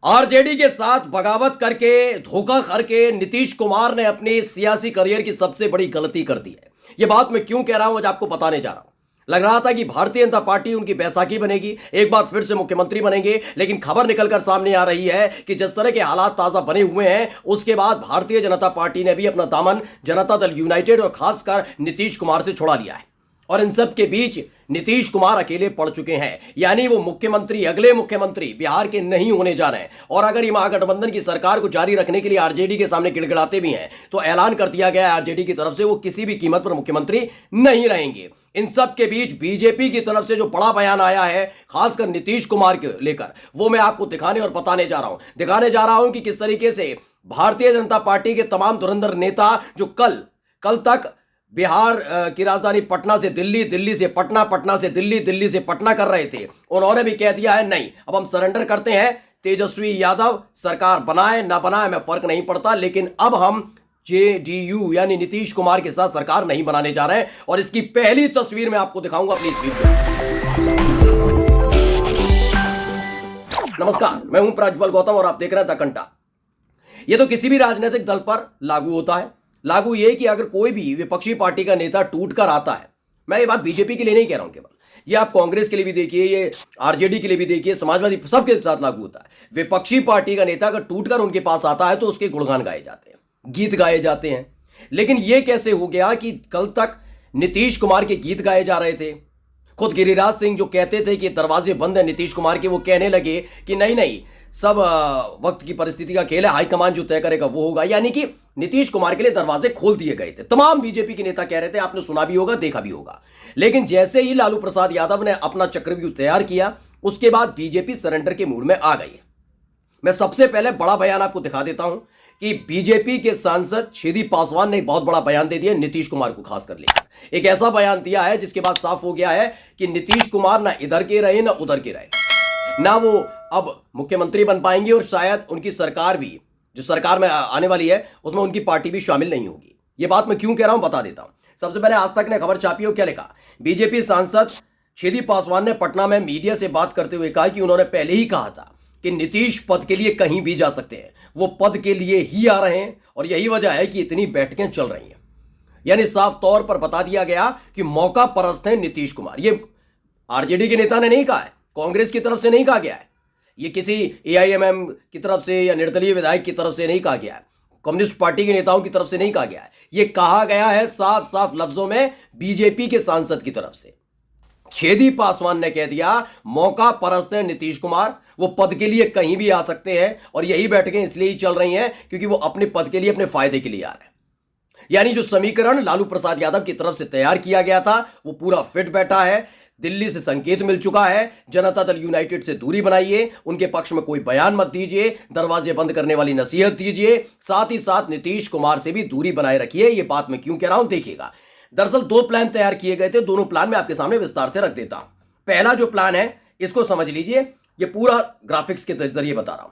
RJD के साथ बगावत करके धोखा करके नीतीश कुमार ने अपनी सियासी करियर की सबसे बड़ी गलती कर दी है। यह बात मैं क्यों कह रहा हूं आज आपको बताने जा रहा हूं। लग रहा था कि भारतीय जनता पार्टी उनकी बैसाखी बनेगी, एक बार फिर से मुख्यमंत्री बनेंगे, लेकिन खबर निकलकर सामने आ रही है कि जिस तरह के हालात ताजा बने हुए हैं उसके बाद भारतीय जनता पार्टी ने भी अपना दामन जनता दल यूनाइटेड और खासकर नीतीश कुमार से छुड़ा लिया है। और इन सब के बीच नीतीश कुमार अकेले पड़ चुके हैं, यानी वो मुख्यमंत्री, अगले मुख्यमंत्री बिहार के नहीं होने जा रहे हैं। और अगर ये महागठबंधन की सरकार को जारी रखने के लिए आरजेडी के सामने गिड़गिड़ाते भी हैं तो ऐलान कर दिया गया है आरजेडी की तरफ से वो किसी भी कीमत पर मुख्यमंत्री नहीं रहेंगे। इन सब के बीच बीजेपी की तरफ से जो बड़ा बयान आया है खासकर नीतीश कुमार के लेकर, वो मैं आपको दिखाने और बताने जा रहा हूं कि किस तरीके से भारतीय जनता पार्टी के तमाम धुरंधर नेता जो कल तक बिहार की राजधानी पटना से दिल्ली, दिल्ली से पटना, पटना से दिल्ली, दिल्ली से पटना कर रहे थे, उन्होंने भी कह दिया है नहीं, अब हम सरेंडर करते हैं। तेजस्वी यादव सरकार बनाए ना बनाए हमें फर्क नहीं पड़ता, लेकिन अब हम जेडीयू यानी नीतीश कुमार के साथ सरकार नहीं बनाने जा रहे हैं। और इसकी पहली तस्वीर मैं आपको दिखाऊंगा अपनी इस वीडियो। नमस्कार, मैं हूं प्रज्वल गौतम और आप देख रहे हैं द कंटा। यह तो किसी भी राजनीतिक दल पर लागू होता है। लागू ये कि अगर कोई भी विपक्षी पार्टी का नेता टूट कर आता है, मैं ये बात बीजेपी के लिए नहीं कह रहा हूं केवल, ये आप कांग्रेस के लिए भी देखिए, ये आरजेडी के लिए भी देखिए, समाजवादी, सबके साथ लागू होता है। विपक्षी पार्टी का नेता अगर टूटकर उनके पास आता है तो उसके गुणगान गाए जाते हैं, गीत गाए जाते हैं। लेकिन यह कैसे हो गया कि कल तक नीतीश कुमार के गीत गाए जा रहे थे। खुद गिरिराज सिंह जो कहते थे कि दरवाजे बंद है नीतीश कुमार के, वो कहने लगे कि नहीं, सब वक्त की परिस्थिति का खेल है, हाईकमान जो तय करेगा वो होगा। यानी कि नीतीश कुमार के लिए दरवाजे खोल दिए गए थे। तमाम बीजेपी के नेता कह रहे थे, आपने सुना भी होगा, देखा भी होगा। लेकिन जैसे ही लालू प्रसाद यादव ने अपना चक्रव्यूह तैयार किया, उसके बाद बीजेपी सरेंडर के मूड में आ गई। मैं सबसे पहले बड़ा बयान आपको दिखा देता हूं कि बीजेपी के सांसद छेदी पासवान ने बहुत बड़ा बयान दे दिया नीतीश कुमार को खास कर लेकर। एक ऐसा बयान दिया है जिसके बाद साफ हो गया है कि नीतीश कुमार ना इधर के रहे ना उधर के रहे, ना वो अब मुख्यमंत्री बन पाएंगे और शायद उनकी सरकार भी, जो सरकार में आने वाली है उसमें उनकी पार्टी भी शामिल नहीं होगी। ये बात मैं क्यों कह रहा हूं बता देता हूं। सबसे पहले आज तक ने खबर छापी हो, क्या लिखा? बीजेपी सांसद छेदी पासवान ने पटना में मीडिया से बात करते हुए कहा कि उन्होंने पहले ही कहा था कि नीतीश पद के लिए कहीं भी जा सकते हैं, वो पद के लिए ही आ रहे हैं और यही वजह है कि इतनी बैठकें चल रही हैं। यानी साफ तौर पर बता दिया गया कि मौका परस्त है नीतीश कुमार। ये आरजेडी के नेता ने नहीं कहा है, कांग्रेस की तरफ से नहीं कहा गया है, ये किसी एआईएमएम की तरफ से या निर्दलीय विधायक की तरफ से नहीं कहा गया है, कम्युनिस्ट पार्टी के नेताओं की तरफ से नहीं कहा गया है। ये कहा गया है साफ साफ लफ्जों में बीजेपी के सांसद की तरफ से। छेदी पासवान ने कह दिया मौका परस्त है नीतीश कुमार, वो पद के लिए कहीं भी आ सकते हैं और यही बैठकें इसलिए ही चल रही हैं क्योंकि वो अपने पद के लिए, अपने फायदे के लिए आ रहे हैं। यानी जो समीकरण लालू प्रसाद यादव की तरफ से तैयार किया गया था वो पूरा फिट बैठा है। दिल्ली से संकेत मिल चुका है, जनता दल यूनाइटेड से दूरी बनाइए, उनके पक्ष में कोई बयान मत दीजिए, दरवाजे बंद करने वाली नसीहत दीजिए, साथ ही साथ नीतीश कुमार से भी दूरी बनाए रखिए। ये बात मैं क्यों कह रहा हूं देखिएगा। दरअसल दो प्लान तैयार किए गए थे, दोनों प्लान मैं आपके सामने विस्तार से रख देता हूं। पहला जो प्लान है इसको समझ लीजिए, ये पूरा ग्राफिक्स के जरिए बता रहा हूं।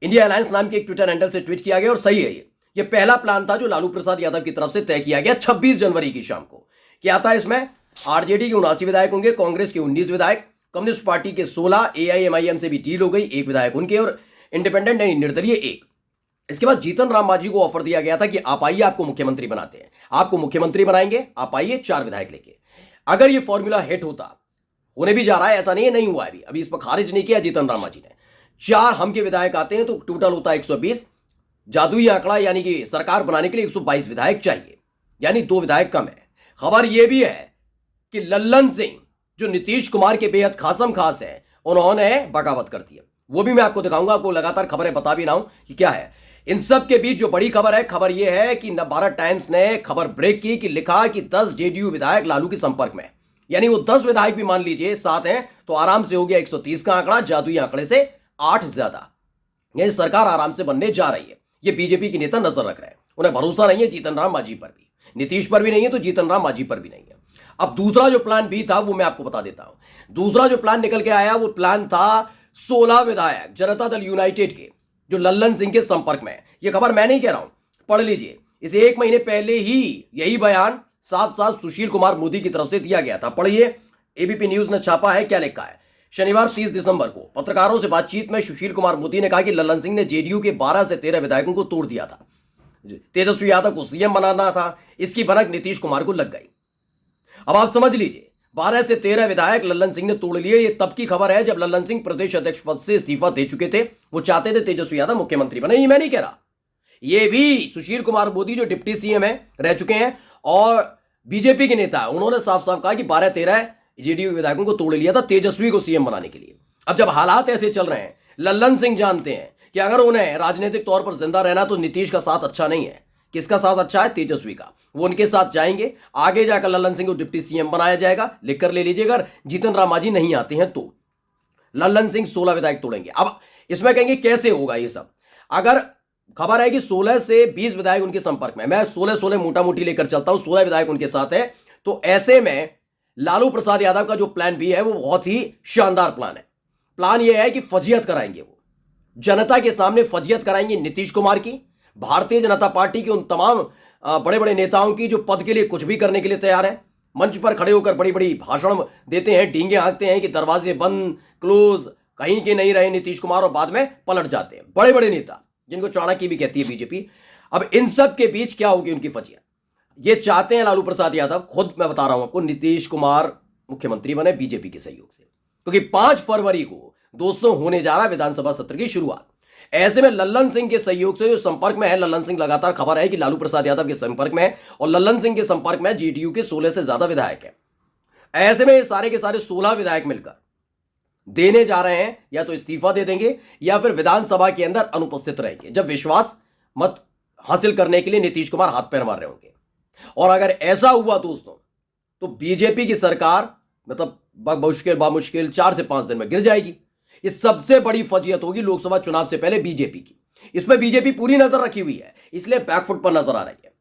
इंडिया अलायंस नाम के एक ट्विटर हैंडल से ट्वीट किया गया और सही है। ये पहला प्लान था जो लालू प्रसाद यादव की तरफ से तय किया गया 26 जनवरी की शाम को। क्या था इसमें? आरजेडी के 79 विधायक होंगे, कांग्रेस के 19 विधायक, कम्युनिस्ट पार्टी के 16, एआईएमआईएम से भी डील हो गई, 1 विधायक उनके और इंडिपेंडेंट यानी निर्दलीय 1। इसके बाद जीतन राम मांझी को ऑफर दिया गया था कि आप आइए, आपको मुख्यमंत्री बनाते हैं, आपको मुख्यमंत्री बनाएंगे, आप आइए 4 विधायक लेके। अगर ये फॉर्मूला हिट होता, होने भी जा रहा है, ऐसा नहीं है नहीं हुआ है, अभी इस पर खारिज नहीं किया जीतन राम मांझी ने, 4 हम के विधायक आते हैं तो टोटल होता है 120। जादुई आंकड़ा यानी कि सरकार बनाने के लिए 122 विधायक चाहिए, यानी 2 विधायक कम है। खबर यह भी है कि लल्लन सिंह जो नीतीश कुमार के बेहद खासम खास है, उन्होंने बगावत कर दी है। वो भी मैं आपको दिखाऊंगा, आपको लगातार खबरें बता भी रहा हूं कि क्या है। इन सब के बीच जो बड़ी खबर है, खबर यह है कि भारत टाइम्स ने खबर ब्रेक की कि लिखा कि 10 जेडीयू विधायक लालू के संपर्क में, यानी वो 10 विधायक भी मान लीजिए साथ हैं तो आराम से हो गया 130 का आंकड़ा, जादुई आंकड़े से 8 ज्यादा। यह सरकार आराम से बनने जा रही है। ये बीजेपी के नेता नजर रख रहे हैं, उन्हें भरोसा नहीं है जीतन राम मांझी पर भी, नीतीश पर भी नहीं है तो जीतन राम मांझी पर भी नहीं है। अब दूसरा जो प्लान भी था वो मैं आपको बता देता हूं। दूसरा जो प्लान निकल के आया वो प्लान था 16 विधायक जनता दल यूनाइटेड के जो लल्लन सिंह के संपर्क में। यह खबर मैं नहीं कह रहा हूं, पढ़ लीजिए। इसे 1 महीने पहले ही यही बयान साफ साफ सुशील कुमार मोदी की तरफ से दिया गया था। पढ़िए, एबीपी न्यूज ने छापा है, क्या लिखा है। शनिवार 30 दिसंबर को पत्रकारों से बातचीत में सुशील कुमार मोदी ने कहा कि लल्लन सिंह ने जेडीयू के 12 से 13 विधायकों को तोड़ दिया था। तेजस्वी यादव को सीएम बनाना था, इसकी भनक नीतीश कुमार को लग गई। अब आप समझ लीजिए, 12 से 13 विधायक लल्लन सिंह ने तोड़ लिए। ये तब की खबर है जब लल्लन सिंह प्रदेश अध्यक्ष पद से इस्तीफा दे चुके थे। वो चाहते थे तेजस्वी यादव मुख्यमंत्री बने। ये मैं नहीं कह रहा, ये भी सुशील कुमार मोदी जो डिप्टी सीएम है रह चुके हैं और बीजेपी के नेता है, उन्होंने साफ साफ कहा कि 12-13 जेडीयू विधायकों को तोड़ लिया था तेजस्वी को सीएम बनाने के लिए। अब जब हालात ऐसे चल रहे हैं, लल्लन सिंह जानते हैं कि अगर उन्हें राजनीतिक तौर पर जिंदा रहना तो नीतीश का साथ अच्छा नहीं है। किसका साथ अच्छा है? तेजस्वी का। वो उनके साथ जाएंगे, आगे जाकर लल्लन सिंह को डिप्टी सीएम बनाया जाएगा। लिख कर ले लीजिएगा, अगर जीतन राम मांझी नहीं आते हैं तो लल्लन सिंह 16 विधायक तोड़ेंगे। अब इसमें कहेंगे कैसे होगा ये सब? अगर खबर है कि 16 से 20 विधायक उनके संपर्क में, मैं 16 मोटा मोटी लेकर चलता हूं, 16 विधायक उनके साथ है, तो ऐसे में लालू प्रसाद यादव का जो प्लान भी है वो बहुत ही शानदार प्लान है। प्लान ये है कि फजीयत कराएंगे, वो जनता के सामने फजीयत कराएंगे नीतीश कुमार की, भारतीय जनता पार्टी के उन तमाम बड़े बड़े नेताओं की जो पद के लिए कुछ भी करने के लिए तैयार है। मंच पर खड़े होकर बड़ी बड़ी भाषण देते हैं, डींगे हाँकते हैं कि दरवाजे बंद, क्लोज, कहीं के नहीं रहे नीतीश कुमार, और बाद में पलट जाते हैं। बड़े बड़े नेता जिनको चाणक्य भी कहती है बीजेपी। अब इन सब के बीच क्या होगी उनकी फजीयत? ये चाहते हैं लालू प्रसाद यादव, खुद मैं बता रहा हूं आपको, नीतीश कुमार मुख्यमंत्री बने बीजेपी के सहयोग से, क्योंकि 5 फरवरी को दोस्तों होने जा रहा विधानसभा सत्र की शुरुआत। ऐसे में लल्लन सिंह के सहयोग से जो संपर्क में है, लल्लन सिंह लगातार खबर है कि लालू प्रसाद यादव के संपर्क में है, और लल्लन सिंह के संपर्क में जेडीयू के 16 से ज्यादा विधायक है। ऐसे में ये सारे के सारे 16 विधायक मिलकर देने जा रहे हैं, या तो इस्तीफा दे देंगे या फिर विधानसभा के अंदर अनुपस्थित रहेंगे, जब विश्वास मत हासिल करने के लिए नीतीश कुमार हाथ पैर मार रहे होंगे। और अगर ऐसा हुआ दोस्तों, तो बीजेपी की सरकार मतलब बामुश्किल 4 से 5 दिन में गिर जाएगी। ये सबसे बड़ी फजीयत होगी लोकसभा चुनाव से पहले बीजेपी की। इसमें बीजेपी पूरी नजर रखी हुई है, इसलिए बैकफुट पर नजर आ रही है।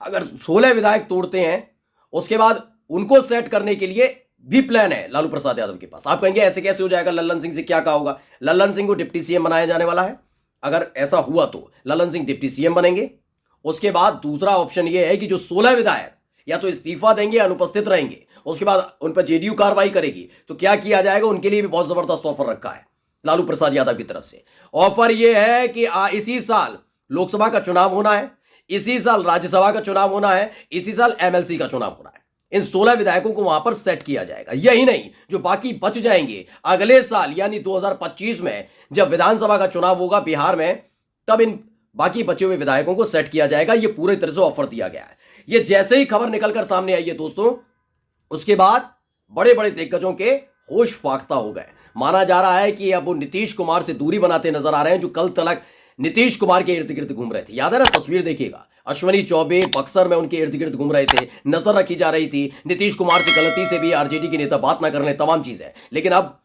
अगर 16 विधायक तोड़ते हैं, उसके बाद उनको सेट करने के लिए भी प्लान है लालू प्रसाद यादव के पास। आप कहेंगे ऐसे कैसे हो जाएगा? लल्लन सिंह से क्या कहा होगा? लल्लन सिंह को डिप्टी सीएम बनाया जाने वाला है। अगर ऐसा हुआ तो लल्लन सिंह डिप्टी सीएम बनेंगे। उसके बाद दूसरा ऑप्शन यह है कि जो 16 विधायक या तो इस्तीफा देंगे, अनुपस्थित रहेंगे, उसके बाद उन पर जेडीयू कार्रवाई करेगी। तो क्या किया जाएगा? उनके लिए भी बहुत जबरदस्त ऑफर रखा है लालू प्रसाद यादव की तरफ से। ऑफर यह है कि इसी साल लोकसभा का चुनाव होना है, इसी साल राज्यसभा का चुनाव होना है, इसी साल एमएलसी का चुनाव होना है। इन 16 विधायकों को वहां पर सेट किया जाएगा। यही नहीं, जो बाकी बच जाएंगे अगले साल यानी 2025 में जब विधानसभा का चुनाव होगा बिहार में, तब इन बाकी बचे हुए विधायकों को सेट किया जाएगा। यह पूरी तरह से ऑफर दिया गया है। यह जैसे ही खबर निकलकर सामने आई है दोस्तों, उसके बाद बड़े बड़े दिग्गजों के होश फाख्ता हो गए। माना जा रहा है कि अब वो नीतीश कुमार से दूरी बनाते नजर आ रहे हैं, जो कल तक नीतीश कुमार के इर्द गिर्द घूम रहे थे। याद है ना, तस्वीर देखिएगा, अश्विनी चौबे बक्सर में उनके इर्द गिर्द घूम रहे थे, नजर रखी जा रही थी। नीतीश कुमार से गलती से भी आरजेडी के नेता बात ना कर ले, तमाम चीजें। लेकिन अब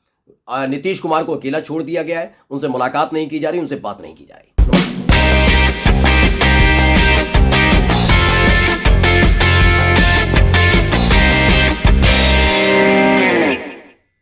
नीतीश कुमार को अकेला छोड़ दिया गया है, उनसे मुलाकात नहीं की जा रही, उनसे बात नहीं की जा रही।